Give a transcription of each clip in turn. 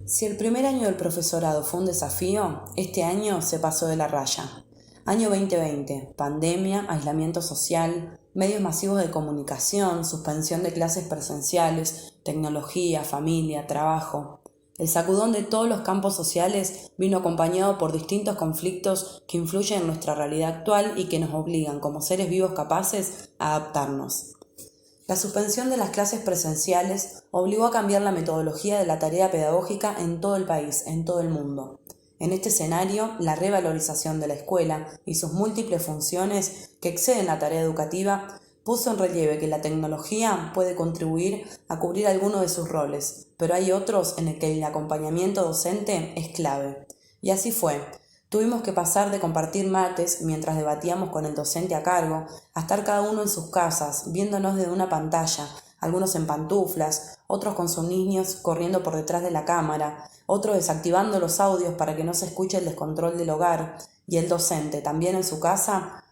Si el primer año del profesorado fue un desafío, este año se pasó de la raya. Año 2020, pandemia, aislamiento social, medios masivos de comunicación, suspensión de clases presenciales, tecnología, familia, trabajo. El sacudón de todos los campos sociales vino acompañado por distintos conflictos que influyen en nuestra realidad actual y que nos obligan, como seres vivos capaces, a adaptarnos. La suspensión de las clases presenciales obligó a cambiar la metodología de la tarea pedagógica en todo el país, en todo el mundo. En este escenario, la revalorización de la escuela y sus múltiples funciones que exceden la tarea educativa puso en relieve que la tecnología puede contribuir a cubrir algunos de sus roles, pero hay otros en el que el acompañamiento docente es clave. Y así fue. Tuvimos que pasar de compartir mates mientras debatíamos con el docente a cargo a estar cada uno en sus casas, viéndonos desde una pantalla, algunos en pantuflas, otros con sus niños corriendo por detrás de la cámara, otros desactivando los audios para que no se escuche el descontrol del hogar, y el docente, también en su casa,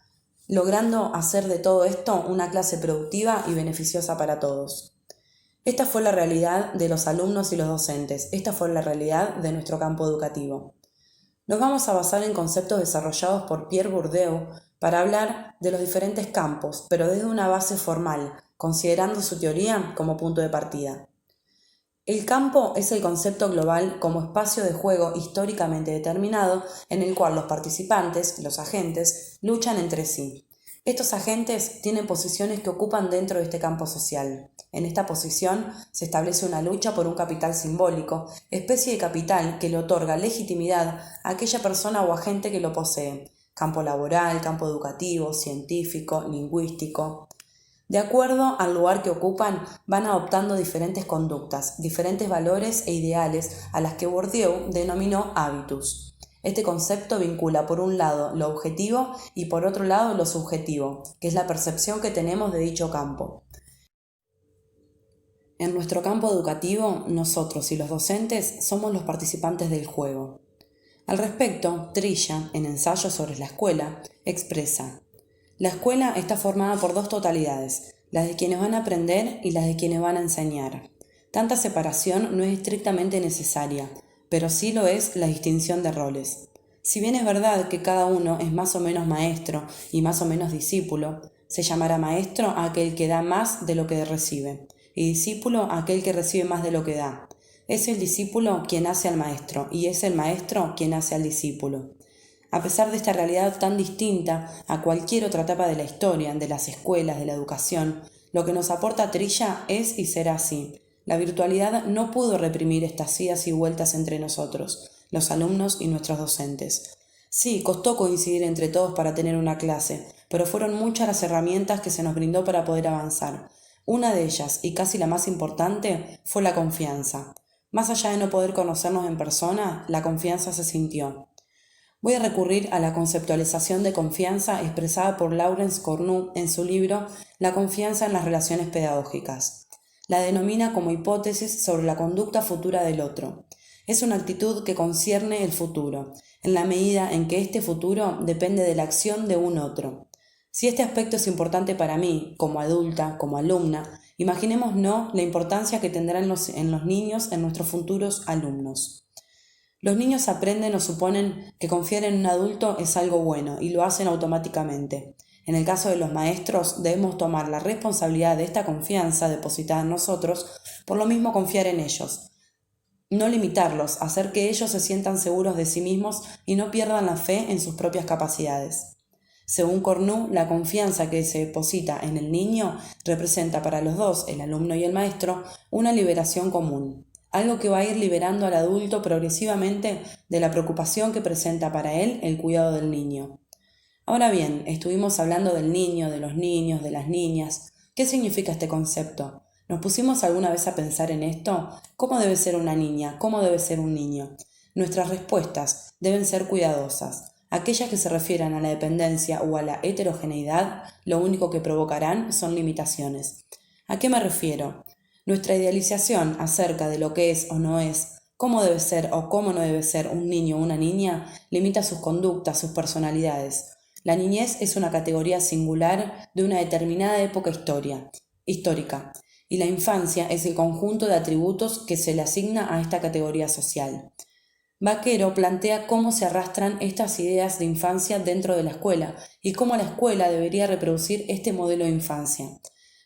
logrando hacer de todo esto una clase productiva y beneficiosa para todos. Esta fue la realidad de los alumnos y los docentes, esta fue la realidad de nuestro campo educativo. Nos vamos a basar en conceptos desarrollados por Pierre Bourdieu para hablar de los diferentes campos, pero desde una base formal, considerando su teoría como punto de partida. El campo es el concepto global como espacio de juego históricamente determinado en el cual los participantes, los agentes, luchan entre sí. Estos agentes tienen posiciones que ocupan dentro de este campo social. En esta posición se establece una lucha por un capital simbólico, especie de capital que le otorga legitimidad a aquella persona o agente que lo posee. Campo laboral, campo educativo, científico, lingüístico. De acuerdo al lugar que ocupan, van adoptando diferentes conductas, diferentes valores e ideales a las que Bourdieu denominó hábitus. Este concepto vincula por un lado lo objetivo y por otro lado lo subjetivo, que es la percepción que tenemos de dicho campo. En nuestro campo educativo, nosotros y los docentes somos los participantes del juego. Al respecto, Trilla, en Ensayo sobre la escuela, expresa: la escuela está formada por dos totalidades, las de quienes van a aprender y las de quienes van a enseñar. Tanta separación no es estrictamente necesaria, pero sí lo es la distinción de roles. Si bien es verdad que cada uno es más o menos maestro y más o menos discípulo, se llamará maestro a aquel que da más de lo que recibe, y discípulo a aquel que recibe más de lo que da. Es el discípulo quien hace al maestro, y es el maestro quien hace al discípulo. A pesar de esta realidad tan distinta a cualquier otra etapa de la historia, de las escuelas, de la educación, lo que nos aporta Trilla es y será así. La virtualidad no pudo reprimir estas idas y vueltas entre nosotros, los alumnos y nuestros docentes. Sí, costó coincidir entre todos para tener una clase, pero fueron muchas las herramientas que se nos brindó para poder avanzar. Una de ellas, y casi la más importante, fue la confianza. Más allá de no poder conocernos en persona, la confianza se sintió. Voy a recurrir a la conceptualización de confianza expresada por Laurence Cornu en su libro La confianza en las relaciones pedagógicas. La denomina como hipótesis sobre la conducta futura del otro. Es una actitud que concierne el futuro, en la medida en que este futuro depende de la acción de un otro. Si este aspecto es importante para mí, como adulta, como alumna, imaginémonos la importancia que tendrán en los niños, en nuestros futuros alumnos. Los niños aprenden o suponen que confiar en un adulto es algo bueno y lo hacen automáticamente. En el caso de los maestros, debemos tomar la responsabilidad de esta confianza depositada en nosotros, por lo mismo confiar en ellos. No limitarlos, hacer que ellos se sientan seguros de sí mismos y no pierdan la fe en sus propias capacidades. Según Cornu, la confianza que se deposita en el niño representa para los dos, el alumno y el maestro, una liberación común. Algo que va a ir liberando al adulto progresivamente de la preocupación que presenta para él el cuidado del niño. Ahora bien, estuvimos hablando del niño, de los niños, de las niñas. ¿Qué significa este concepto? ¿Nos pusimos alguna vez a pensar en esto? ¿Cómo debe ser una niña? ¿Cómo debe ser un niño? Nuestras respuestas deben ser cuidadosas. Aquellas que se refieran a la dependencia o a la heterogeneidad, lo único que provocarán son limitaciones. ¿A qué me refiero? Nuestra idealización acerca de lo que es o no es, cómo debe ser o cómo no debe ser un niño o una niña, limita sus conductas, sus personalidades. La niñez es una categoría singular de una determinada época histórica. y la infancia es el conjunto de atributos que se le asigna a esta categoría social. Vaquero plantea cómo se arrastran estas ideas de infancia dentro de la escuela y cómo la escuela debería reproducir este modelo de infancia.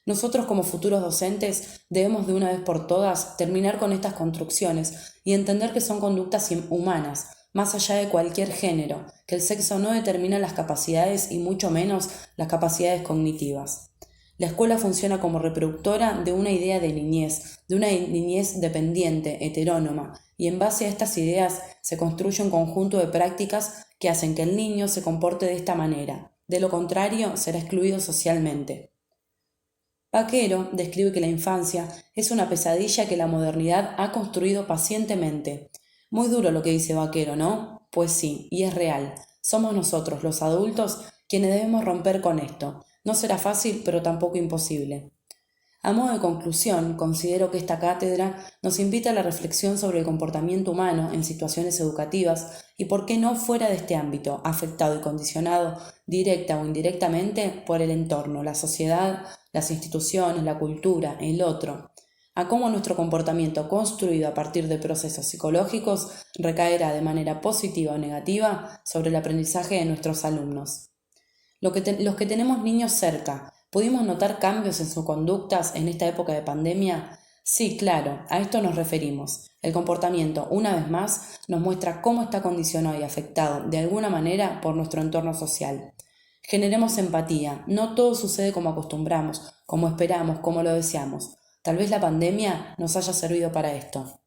Nosotros como futuros docentes debemos de una vez por todas terminar con estas construcciones y entender que son conductas humanas, más allá de cualquier género, que el sexo no determina las capacidades y mucho menos las capacidades cognitivas. La escuela funciona como reproductora de una idea de una niñez dependiente, heterónoma, y en base a estas ideas se construye un conjunto de prácticas que hacen que el niño se comporte de esta manera. De lo contrario, será excluido socialmente. Vaquero describe que la infancia es una pesadilla que la modernidad ha construido pacientemente. Muy duro lo que dice Vaquero, ¿no? Pues sí, y es real. Somos nosotros, los adultos, quienes debemos romper con esto. No será fácil, pero tampoco imposible. A modo de conclusión, considero que esta cátedra nos invita a la reflexión sobre el comportamiento humano en situaciones educativas y por qué no fuera de este ámbito, afectado y condicionado directa o indirectamente por el entorno, la sociedad, las instituciones, la cultura, el otro, a cómo nuestro comportamiento construido a partir de procesos psicológicos recaerá de manera positiva o negativa sobre el aprendizaje de nuestros alumnos. Los que tenemos niños cerca, ¿pudimos notar cambios en sus conductas en esta época de pandemia? Sí, claro, a esto nos referimos. El comportamiento, una vez más, nos muestra cómo está condicionado y afectado de alguna manera por nuestro entorno social. Generemos empatía. No todo sucede como acostumbramos, como esperamos, como lo deseamos. Tal vez la pandemia nos haya servido para esto.